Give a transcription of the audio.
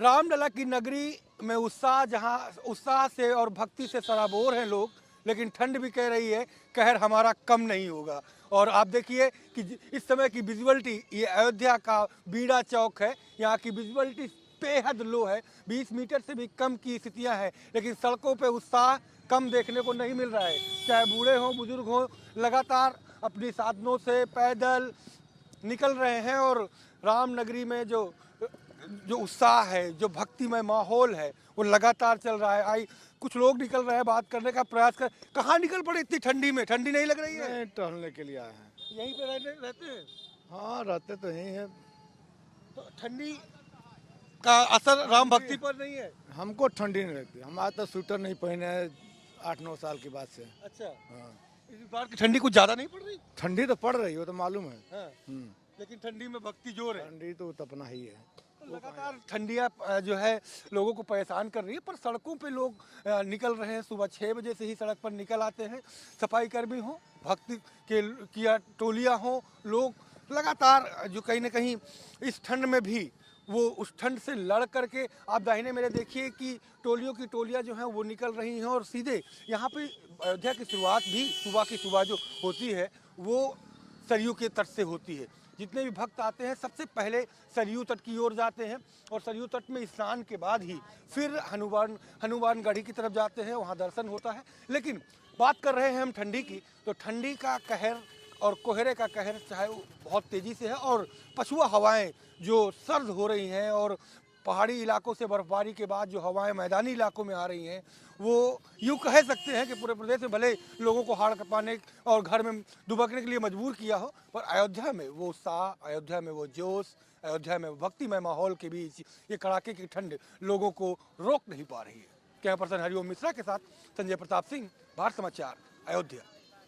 रामलला की नगरी में उत्साह, जहां उत्साह से और भक्ति से सराबोर हैं लोग, लेकिन ठंड भी कह रही है कहर हमारा कम नहीं होगा। और आप देखिए कि इस समय की विजुअलिटी, ये अयोध्या का बीड़ा चौक है, यहाँ की विजुअलिटी बेहद लो है, 20 मीटर से भी कम की स्थितियाँ हैं, लेकिन सड़कों पे उत्साह कम देखने को नहीं मिल रहा है। चाहे बूढ़े हों बुजुर्ग हों, लगातार अपनी साधनों से पैदल निकल रहे हैं और रामनगरी में जो जो उत्साह है, जो भक्तिमय माहौल है, वो लगातार चल रहा है। आई कुछ लोग निकल रहे हैं, बात करने का प्रयास कर। कहाँ निकल पड़े इतनी ठंडी में? ठंडी नहीं लग रही है? नहीं, टहलने के लिए आए हैं। यहीं पे रहते हैं? हाँ, रहते तो यहीं हैं। तो ठंडी का असर राम भक्ति पर नहीं है? हमको ठंडी नहीं लगती, हम आज तक स्वेटर नहीं पहने हैं 8-9 साल के बाद से। अच्छा, हाँ, इस बार की ठंडी कुछ ज्यादा नहीं पड़ रही? ठंडी तो पड़ रही है, वो तो मालूम है। हाँ, हम्म, लेकिन ठंडी में भक्ति जोर है। ठंडी तो तपना ही है। लगातार ठंडियाँ जो है लोगों को परेशान कर रही है, पर सड़कों पे लोग निकल रहे हैं। सुबह 6 बजे से ही सड़क पर निकल आते हैं। सफाई कर्मी हों, भक्ति के किया टोलियाँ हों, लोग लगातार जो कहीं ना कहीं इस ठंड में भी वो उस ठंड से लड़ करके, आप दाहिने मेरे देखिए कि टोलियों की टोलियाँ जो हैं वो निकल रही हैं और सीधे यहाँ पे अयोध्या की शुरुआत भी सुबह की सुबह जो होती है वो सरयू के तट से होती है। जितने भी भक्त आते हैं सबसे पहले सरयू तट की ओर जाते हैं और सरयू तट में स्नान के बाद ही फिर हनुमान गढ़ी की तरफ जाते हैं, वहाँ दर्शन होता है। लेकिन बात कर रहे हैं हम ठंडी की, तो ठंडी का कहर और कोहरे का कहर चाहे वो बहुत तेज़ी से है और पछुआ हवाएं जो सर्द हो रही हैं और पहाड़ी इलाकों से बर्फबारी के बाद जो हवाएं मैदानी इलाकों में आ रही हैं, वो यूँ कह सकते हैं कि पूरे प्रदेश में भले लोगों को हाड़ कपाने और घर में दुबकने के लिए मजबूर किया हो, पर अयोध्या में वो उत्साह, अयोध्या में वो जोश, अयोध्या में भक्तिमय माहौल के बीच ये कड़ाके की ठंड लोगों को रोक नहीं पा रही है। कैमरा पर्सन हरिओम मिश्रा के साथ संजय प्रताप सिंह, भारत समाचार, अयोध्या।